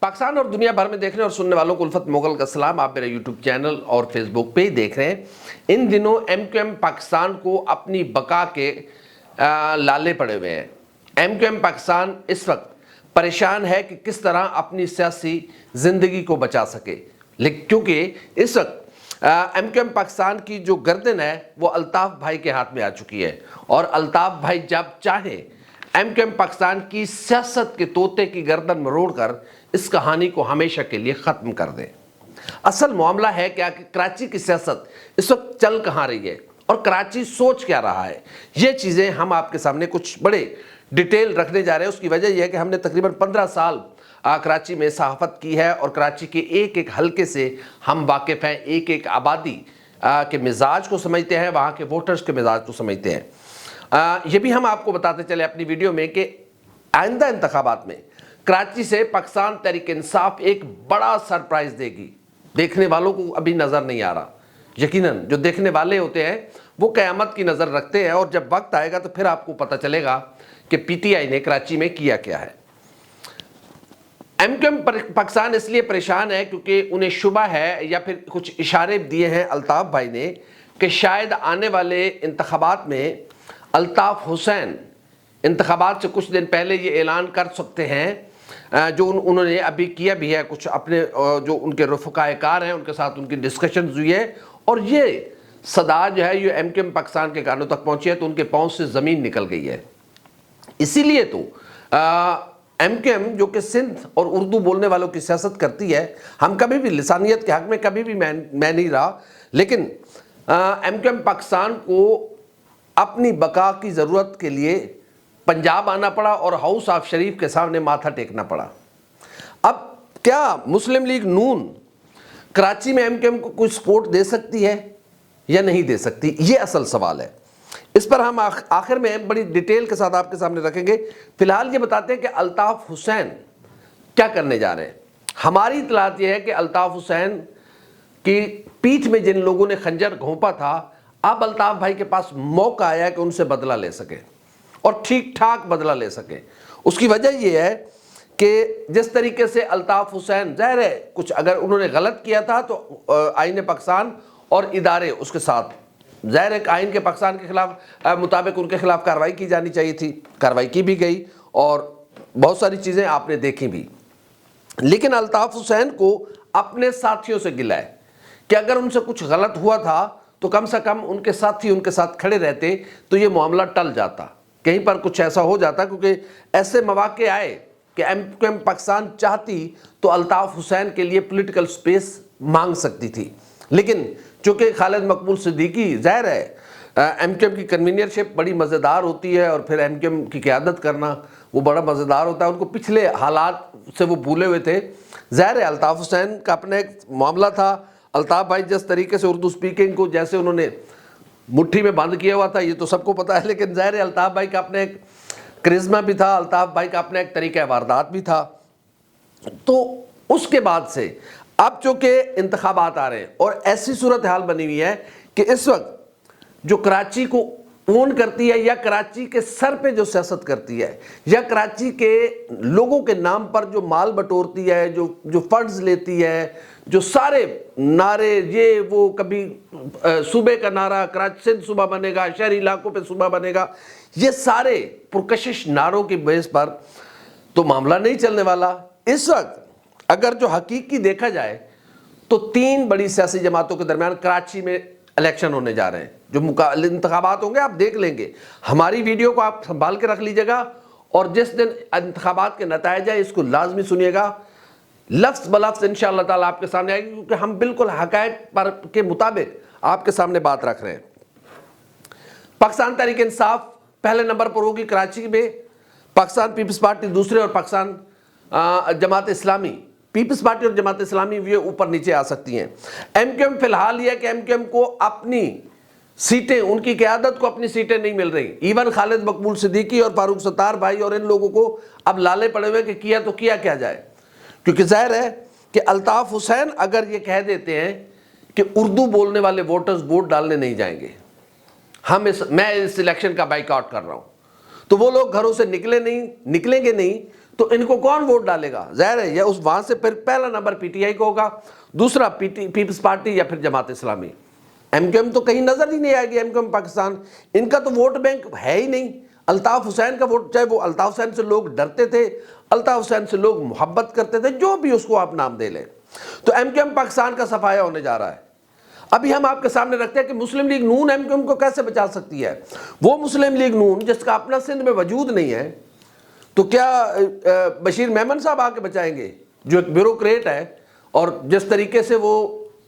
پاکستان اور دنیا بھر میں دیکھنے اور سننے والوں کو الفت مغل کا سلام. آپ میرے یوٹیوب چینل اور فیس بک پہ ہی دیکھ رہے ہیں. ان دنوں ایم کیو ایم پاکستان کو اپنی بقا کے لالے پڑے ہوئے ہیں. ایم کیو ایم پاکستان اس وقت پریشان ہے کہ کس طرح اپنی سیاسی زندگی کو بچا سکے, کیونکہ اس وقت ایم کیو ایم پاکستان کی جو گردن ہے وہ الطاف بھائی کے ہاتھ میں آ چکی ہے, اور الطاف بھائی جب چاہیں ایم کیو ایم پاکستان کی سیاست کے طوطے کی گردن مروڑ کر اس کہانی کو ہمیشہ کے لیے ختم کر دیں. اصل معاملہ ہے کیا کہ کراچی کی سیاست اس وقت چل کہاں رہی ہے اور کراچی سوچ کیا رہا ہے, یہ چیزیں ہم آپ کے سامنے کچھ بڑے ڈیٹیل رکھنے جا رہے ہیں. اس کی وجہ یہ ہے کہ ہم نے تقریباً 15 سال کراچی میں صحافت کی ہے, اور کراچی کے ایک ایک حلقے سے ہم واقف ہیں, ایک ایک آبادی کے مزاج کو سمجھتے ہیں, وہاں کے ووٹرز کے مزاج کو سمجھتے ہیں. یہ بھی ہم آپ کو بتاتے چلے اپنی ویڈیو میں کہ آئندہ انتخابات میں کراچی سے پاکستان تحریک انصاف ایک بڑا سرپرائز دے گی. دیکھنے والوں کو ابھی نظر نہیں آ رہا, یقیناً جو دیکھنے والے ہوتے ہیں وہ قیامت کی نظر رکھتے ہیں, اور جب وقت آئے گا تو پھر آپ کو پتہ چلے گا کہ پی ٹی آئی نے کراچی میں کیا کیا ہے. ایم کیو ایم پاکستان اس لیے پریشان ہے کیونکہ انہیں شبہ ہے یا پھر کچھ اشارے دیے ہیں الطاف بھائی نے کہ شاید آنے والے انتخابات میں الطاف حسین انتخابات سے کچھ دن پہلے یہ اعلان کر سکتے ہیں, جو انہوں نے ابھی کیا بھی ہے, کچھ اپنے جو ان کے رفقائے کار ہیں ان کے ساتھ ان کی ڈسکشنز ہوئی ہے, اور یہ صدا جو ہے یہ ایم کیو ایم پاکستان کے کانوں تک پہنچی ہے تو ان کے پاؤں سے زمین نکل گئی ہے. اسی لیے تو ایم کیو ایم جو کہ سندھ اور اردو بولنے والوں کی سیاست کرتی ہے, ہم کبھی بھی لسانیت کے حق میں کبھی بھی میں نہیں رہا, لیکن ایم کیو ایم پاکستان کو اپنی بقا کی ضرورت کے لیے پنجاب آنا پڑا اور ہاؤس آف شریف کے سامنے ماتھا ٹیکنا پڑا. اب کیا مسلم لیگ نون کراچی میں ایم کیو ایم کو کوئی سپورٹ دے سکتی ہے یا نہیں دے سکتی, یہ اصل سوال ہے. اس پر ہم آخر میں بڑی ڈیٹیل کے ساتھ آپ کے سامنے رکھیں گے. فی الحال یہ بتاتے ہیں کہ الطاف حسین کیا کرنے جا رہے ہیں. ہماری اطلاعات یہ ہے کہ الطاف حسین کی پیٹھ میں جن لوگوں نے خنجر گھونپا تھا, اب الطاف بھائی کے پاس موقع آیا کہ ان سے بدلہ لے سکے اور ٹھیک ٹھاک بدلہ لے سکے. اس کی وجہ یہ ہے کہ جس طریقے سے الطاف حسین, ظاہر ہے کچھ اگر انہوں نے غلط کیا تھا تو آئین پاکستان اور ادارے اس کے ساتھ, ظاہر ہے آئین کے پاکستان کے خلاف مطابق ان کے خلاف کارروائی کی جانی چاہیے تھی, کارروائی کی بھی گئی اور بہت ساری چیزیں آپ نے دیکھی بھی. لیکن الطاف حسین کو اپنے ساتھیوں سے گلہ ہے کہ اگر ان سے کچھ غلط ہوا تھا تو کم سے کم ان کے ساتھی ان کے ساتھ کھڑے رہتے تو یہ معاملہ ٹل جاتا, کہیں پر کچھ ایسا ہو جاتا, کیونکہ ایسے مواقع آئے کہ ایم کیو ایم پاکستان چاہتی تو الطاف حسین کے لیے پولیٹیکل سپیس مانگ سکتی تھی. لیکن چونکہ خالد مقبول صدیقی, ظاہر ہے ایم کیو ایم کی کنوینئرشپ بڑی مزیدار ہوتی ہے اور پھر ایم کیو ایم کی قیادت کرنا وہ بڑا مزیدار ہوتا ہے, ان کو پچھلے حالات سے وہ بھولے ہوئے تھے. ظاہر ہے الطاف حسین کا اپنا ایک معاملہ تھا. الطاف بھائی جس طریقے سے اردو سپیکنگ کو جیسے انہوں نے مٹھی میں بند کیا ہوا تھا یہ تو سب کو پتا ہے, لیکن ظاہر ہے الطاف بھائی کا اپنا ایک کرزما بھی تھا, الطاف بھائی کا اپنا ایک طریقہ واردات بھی تھا. تو اس کے بعد سے اب چونکہ انتخابات آ رہے ہیں اور ایسی صورتحال بنی ہوئی ہے کہ اس وقت جو کراچی کو اون کرتی ہے یا کراچی کے سر پہ جو سیاست کرتی ہے یا کراچی کے لوگوں کے نام پر جو مال بٹورتی ہے, جو فنڈز لیتی ہے, جو سارے نعرے یہ وہ, کبھی صوبے کا نعرہ کراچی سندھ صوبہ بنے گا, شہری علاقوں پہ صوبہ بنے گا, یہ سارے پرکشش نعروں کی بیس پر تو معاملہ نہیں چلنے والا. اس وقت اگر جو حقیقی دیکھا جائے تو 3 بڑی سیاسی جماعتوں کے درمیان کراچی میں الیکشن ہونے جا رہے ہیں. جو انتخابات ہوں گے آپ دیکھ لیں گے, ہماری ویڈیو کو آپ سنبھال کے رکھ لیجئے گا, اور جس دن انتخابات کے نتائج ہے اس کو لازمی سنیے گا, لفظ بلفظ انشاءاللہ تعالیٰ آپ کے سامنے آئے گی, کیونکہ ہم بالکل حقائق پر کے مطابق آپ کے سامنے بات رکھ رہے ہیں. پاکستان تحریک انصاف پہلے نمبر پر ہوگی کراچی میں, پاکستان پیپلز پارٹی دوسرے, اور پاکستان جماعت اسلامی, پیپلز پارٹی اور جماعت اسلامی یہ اوپر نیچے آ سکتی ہیں. ایم کیو ایم فی الحال یہ ہے کہ ایم کیو ایم کو اپنی سیٹیں, ان کی قیادت کو اپنی سیٹیں نہیں مل رہی. ایون خالد مقبول صدیقی اور فاروق ستار بھائی اور ان لوگوں کو اب لالے پڑے ہوئے کہ کیا تو کیا جائے, کیونکہ ظاہر ہے کہ الطاف حسین اگر یہ کہہ دیتے ہیں کہ اردو بولنے والے ووٹرز ووٹ ڈالنے نہیں جائیں گے, میں اس الیکشن کا بائیکاٹ کر رہا ہوں, تو وہ لوگ گھروں سے نکلیں گے نہیں تو ان کو کون ووٹ ڈالے گا؟ ظاہر ہے یہ اس وہاں سے پھر پہلا نمبر پی ٹی آئی کو ہوگا، دوسرا پیپلز پارٹی یا پھر Jamaat Islami. M Q M تو کہیں نظر ہی نہیں آئے گی، ایم کیو ایم پاکستان، ان کا تو ووٹ بینک ہے ہی نہیں۔ الطاف حسین کا ووٹ، چاہے وہ الطاف حسین سے لوگ ڈرتے تھے، الطاف حسین سے لوگ محبت کرتے تھے، جو بھی اس کو آپ نام دے لیں، تو ایم کیو ایم پاکستان کا صفایا ہونے جا رہا ہے۔ ابھی ہم آپ کے سامنے رکھتے ہیں کہ مسلم لیگ نون ایم کیو ایم کو کیسے بچا سکتی ہے؟ وہ مسلم لیگ نون جس کا اپنا سندھ میں وجود نہیں ہے، تو کیا بشیر میمن صاحب آ کے بچائیں گے، جو ایک بیوروکریٹ ہے اور جس طریقے سے وہ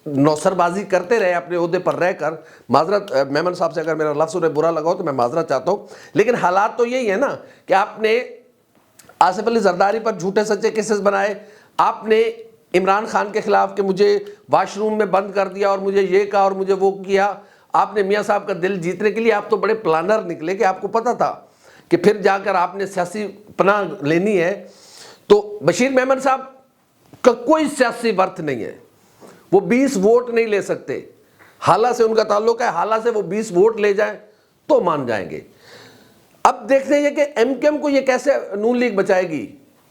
نوسر بازی کرتے رہے اپنے عہدے پر رہ کر؟ معذرت میمن صاحب سے اگر میرا لفظ انہیں برا لگا ہو تو میں معذرت چاہتا ہوں، لیکن حالات تو یہی ہے نا کہ آپ نے آصف علی زرداری پر جھوٹے سچے کیسز بنائے، آپ نے عمران خان کے خلاف کہ مجھے واش روم میں بند کر دیا اور مجھے یہ کہا اور مجھے وہ کیا، آپ نے میاں صاحب کا دل جیتنے کے لیے، آپ تو بڑے پلانر نکلے کہ آپ کو پتہ تھا کہ پھر جا کر آپ نے سیاسی پناہ لینی ہے۔ تو بشیر میمن صاحب کا کوئی سیاسی ورتھ نہیں ہے، وہ 20 ووٹ نہیں لے سکتے، حالہ سے ان کا تعلق ہے، حالہ سے وہ 20 ووٹ لے جائیں تو مان جائیں گے۔ اب دیکھتے ہیں کہ ایم کیو ایم کو یہ کیسے نون لیگ بچائے گی،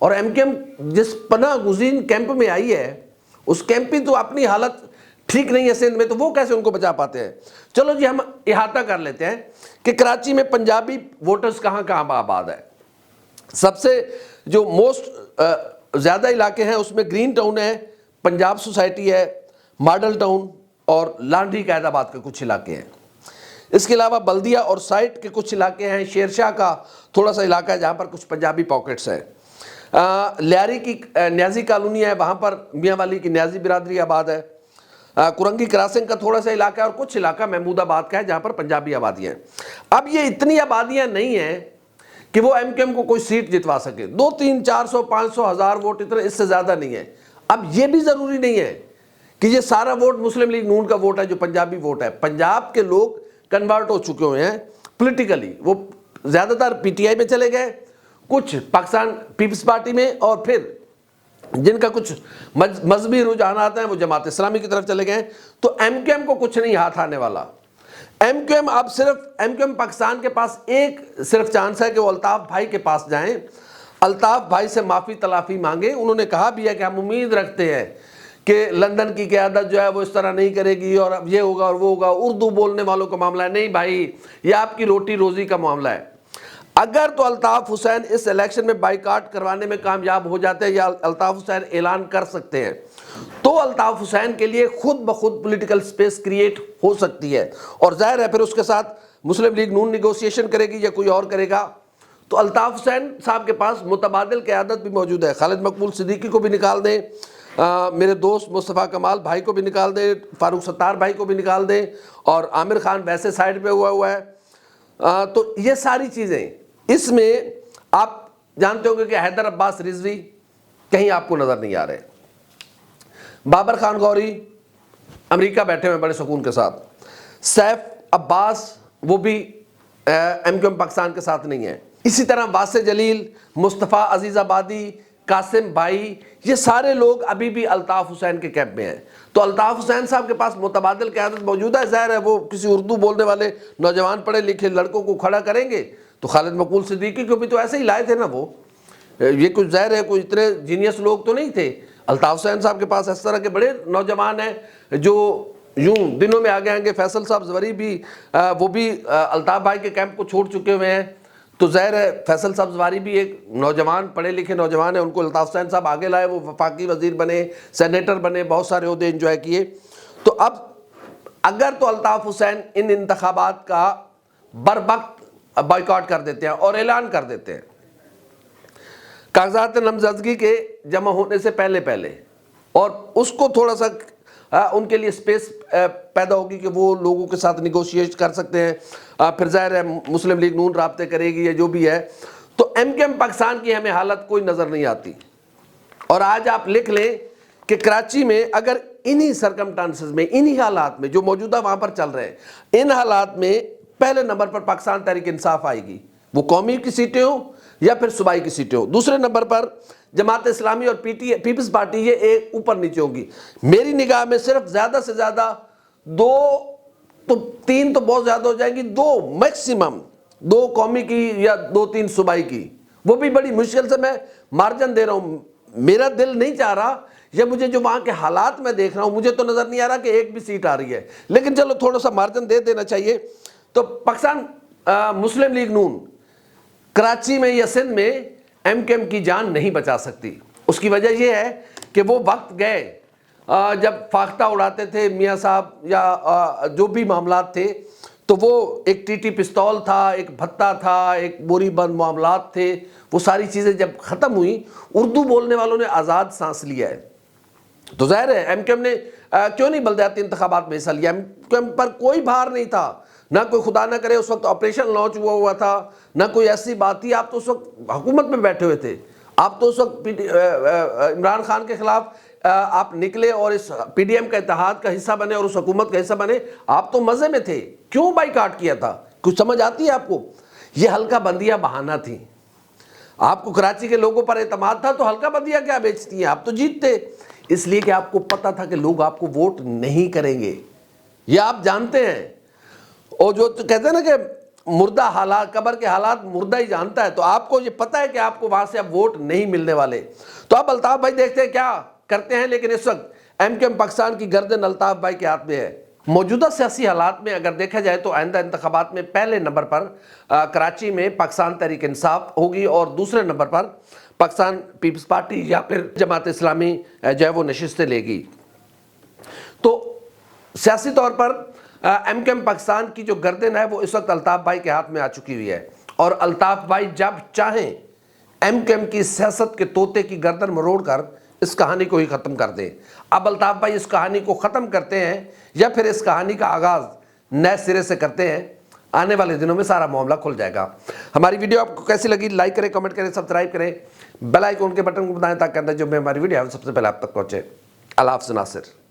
اور ایم کیو ایم جس پناہ گزین کیمپ میں آئی ہے، اس کیمپ کی تو اپنی حالت ٹھیک نہیں ہے سندھ میں، تو وہ کیسے ان کو بچا پاتے ہیں؟ چلو جی ہم احاطہ کر لیتے ہیں کہ کراچی میں پنجابی ووٹرز کہاں کہاں آباد ہے۔ سب سے جو موسٹ زیادہ علاقے ہیں اس میں گرین ٹاؤن ہے، پنجاب سوسائٹی ہے، ماڈل ٹاؤن اور لانڈری قائد آباد کے کچھ علاقے ہیں۔ اس کے علاوہ بلدیہ اور سائٹ کے کچھ علاقے ہیں، شیر شاہ کا تھوڑا سا علاقہ ہے جہاں پر کچھ پنجابی پاکٹس ہیں، لیاری کی نیازی کالونی ہے، وہاں پر میاں والی کی نیازی برادری آباد ہے، کرنگی کراسنگ کا تھوڑا سا علاقہ ہے، اور کچھ علاقہ محمود آباد کا ہے جہاں پر پنجابی آبادیاں ہیں۔ اب یہ اتنی آبادیاں نہیں ہیں کہ وہ ایم کیو ایم کو کوئی سیٹ جتوا سکے، 200 300 400 500 1000 ووٹ اتنے، اس سے زیادہ نہیں ہے۔ اب یہ بھی ضروری نہیں ہے کہ یہ سارا ووٹ مسلم لیگ نون کا ووٹ ہے جو پنجابی ووٹ ہے۔ پنجاب کے لوگ کنورٹ ہو چکے ہوئے ہیں پولیٹیکلی، وہ زیادہ تر پی ٹی آئی میں چلے گئے، کچھ پاکستان پیپلز پارٹی میں، اور پھر جن کا کچھ مذہبی رجحانات ہیں وہ جماعت اسلامی کی طرف چلے گئے۔ تو ایم کیو ایم کو کچھ نہیں ہاتھ آنے والا۔ ایم کیو ایم اب صرف ایم کیو ایم پاکستان کے پاس ایک صرف چانس ہے کہ وہ الطاف بھائی کے پاس جائیں، الطاف بھائی سے معافی تلافی مانگے۔ انہوں نے کہا بھی ہے کہ ہم امید رکھتے ہیں کہ لندن کی قیادت جو ہے وہ اس طرح نہیں کرے گی اور اب یہ ہوگا اور وہ ہوگا، اردو بولنے والوں کا معاملہ ہے۔ نہیں بھائی، یہ آپ کی روٹی روزی کا معاملہ ہے۔ اگر تو الطاف حسین اس الیکشن میں بائیکاٹ کروانے میں کامیاب ہو جاتے ہیں یا الطاف حسین اعلان کر سکتے ہیں، تو الطاف حسین کے لیے خود بخود پولیٹیکل سپیس کریٹ ہو سکتی ہے، اور ظاہر ہے پھر اس کے ساتھ مسلم لیگ نون نیگوسیشن کرے گی یا کوئی اور کرے گا۔ تو الطاف حسین صاحب کے پاس متبادل قیادت بھی موجود ہے، خالد مقبول صدیقی کو بھی نکال دیں، میرے دوست مصطفیٰ کمال بھائی کو بھی نکال دیں، فاروق ستار بھائی کو بھی نکال دیں، اور عامر خان ویسے سائڈ پہ ہوا ہے۔ تو یہ ساری چیزیں، اس میں آپ جانتے ہوں گے کہ حیدر عباس رضوی کہیں آپ کو نظر نہیں آ رہے، بابر خان غوری امریکہ بیٹھے ہوئے بڑے سکون کے ساتھ، سیف عباس وہ بھی ایم کیو ایم پاکستان کے ساتھ نہیں ہے، اسی طرح واسع جلیل، مصطفیٰ عزیز آبادی، قاسم بھائی، یہ سارے لوگ ابھی بھی الطاف حسین کے کیمپ میں ہیں۔ تو الطاف حسین صاحب کے پاس متبادل قیادت موجود ہے، ظاہر ہے وہ کسی اردو بولنے والے نوجوان پڑھے لکھے لڑکوں کو کھڑا کریں گے، تو خالد مقبول صدیقی کو بھی تو ایسے ہی لائے تھے نا وہ، یہ کچھ ظاہر ہے کوئی اتنے جینیس لوگ تو نہیں تھے۔ الطاف حسین صاحب کے پاس اس طرح کے بڑے نوجوان ہیں جو یوں دنوں میں آگے آئیں گے۔ فیصل صاحب زوری بھی وہ بھی الطاف بھائی کے کیمپ کو چھوڑ چکے ہوئے ہیں، تو ظاہر ہے فیصل صاحب زواری بھی ایک نوجوان پڑھے لکھے نوجوان ہیں، ان کو الطاف حسین صاحب آگے لائے، وہ وفاقی وزیر بنے، سینیٹر بنے، بہت سارے عہدے انجوائے کیے۔ تو اب اگر تو الطاف حسین ان انتخابات کا بروقت بائیکاٹ کر دیتے ہیں اور اعلان کر دیتے ہیں کاغذات نامزدگی کے جمع ہونے سے پہلے، اور اس کو تھوڑا سا ان کے لیے سپیس پیدا ہوگی کہ وہ لوگوں کے ساتھ نیگوشیٹ کر سکتے ہیں، پھر ظاہر ہے مسلم لیگ نون رابطے کرے گی یا جو بھی ہے، تو ایم کیو ایم پاکستان کی ہمیں حالت کوئی نظر نہیں آتی۔ اور آج آپ لکھ لیں کہ کراچی میں اگر انہی سرکمٹانسز میں، انہی حالات میں جو موجودہ وہاں پر چل رہے ہیں، ان حالات میں پہلے نمبر پر پاکستان تحریک انصاف آئے گی، وہ قومی کی سیٹیں ہوں یا پھر صوبائی کی سیٹیں ہوں۔ دوسرے نمبر پر جماعت اسلامی اور پیپلز پارٹی، یہ ایک اوپر نیچے ہوگی۔ میری نگاہ میں صرف زیادہ سے زیادہ 2 تو 3 تو بہت زیادہ ہو جائیں گی، 2 میکسیمم، 2 قومی کی یا 2-3 صوبائی کی، وہ بھی بڑی مشکل سے میں مارجن دے رہا ہوں، میرا دل نہیں چاہ رہا، یہ مجھے جو وہاں کے حالات میں دیکھ رہا ہوں مجھے تو نظر نہیں آ رہا کہ ایک بھی سیٹ آ رہی ہے، لیکن چلو تھوڑا سا مارجن دے دینا چاہیے۔ تو پاکستان مسلم لیگ نون کراچی میں یا سندھ میں ایم کیو ایم کی جان نہیں بچا سکتی۔ اس کی وجہ یہ ہے کہ وہ وقت گئے جب فاختہ اڑاتے تھے میاں صاحب یا جو بھی معاملات تھے، تو وہ ایک ٹی ٹی پستول تھا، ایک بھتہ تھا، ایک بوری بند معاملات تھے، وہ ساری چیزیں جب ختم ہوئی اردو بولنے والوں نے آزاد سانس لیا ہے۔ تو ظاہر ہے ایم کیو ایم نے کیوں نہیں بلدیاتی انتخابات میں حصہ لیا؟ ایم کیو ایم پر کوئی بھار نہیں تھا، نہ کوئی خدا نہ کرے اس وقت آپریشن لانچ ہوا تھا، نہ کوئی ایسی بات تھی۔ آپ تو اس وقت حکومت میں بیٹھے ہوئے تھے، آپ تو اس وقت عمران خان کے خلاف آپ نکلے اور اس پی ڈی ایم کا اتحاد کا حصہ بنے اور اس حکومت کا حصہ بنے، آپ تو مزے میں تھے، کیوں بائیکاٹ کیا تھا؟ کچھ سمجھ آتی ہے آپ کو؟ یہ ہلکا بندیاں بہانہ تھیں۔ آپ کو کراچی کے لوگوں پر اعتماد تھا تو ہلکا بندیاں کیا بیچتی ہیں؟ آپ تو جیتتے، اس لیے کہ آپ کو پتا تھا کہ لوگ آپ کو ووٹ نہیں کریں گے، یہ آپ جانتے ہیں۔ اور جو کہتے ہیں نا کہ مردہ حالات، قبر کے حالات مردہ ہی جانتا ہے، تو آپ کو یہ پتا ہے کہ آپ کو وہاں سے اب ووٹ نہیں ملنے والے۔ تو اب الطاف بھائی دیکھتے ہیں کیا کرتے ہیں، لیکن اس وقت ایم کیو ایم پاکستان کی گردن الطاف بھائی کے ہاتھ میں ہے۔ موجودہ سیاسی حالات میں اگر دیکھا جائے تو آئندہ انتخابات میں پہلے نمبر پر کراچی میں پاکستان تحریک انصاف ہوگی اور دوسرے نمبر پر پاکستان پیپلز پارٹی یا پھر جماعت اسلامی جو ہے وہ نشستیں لے گی۔ تو سیاسی طور پر ایم کیو ایم پاکستان کی جو گردن ہے وہ اس وقت الطاف بھائی کے ہاتھ میں آ چکی ہوئی ہے، اور الطاف بھائی جب چاہیں ایم کیو ایم کی سیاست کے طوطے کی گردن مروڑ کر اس کہانی کو ہی ختم کر دیں۔ اب الطاف بھائی اس کہانی کو ختم کرتے ہیں یا پھر اس کہانی کا آغاز نئے سرے سے کرتے ہیں، آنے والے دنوں میں سارا معاملہ کھل جائے گا۔ ہماری ویڈیو آپ کو کیسی لگی؟ لائک کریں، کمنٹ کریں، سبسکرائب کریں، بیل آئیکن کے بٹن کو بتائیں تاکہ جو میں ہماری ویڈیو ہے سب سے پہلے آپ تک پہنچے۔ اللہ حافظ ناصر۔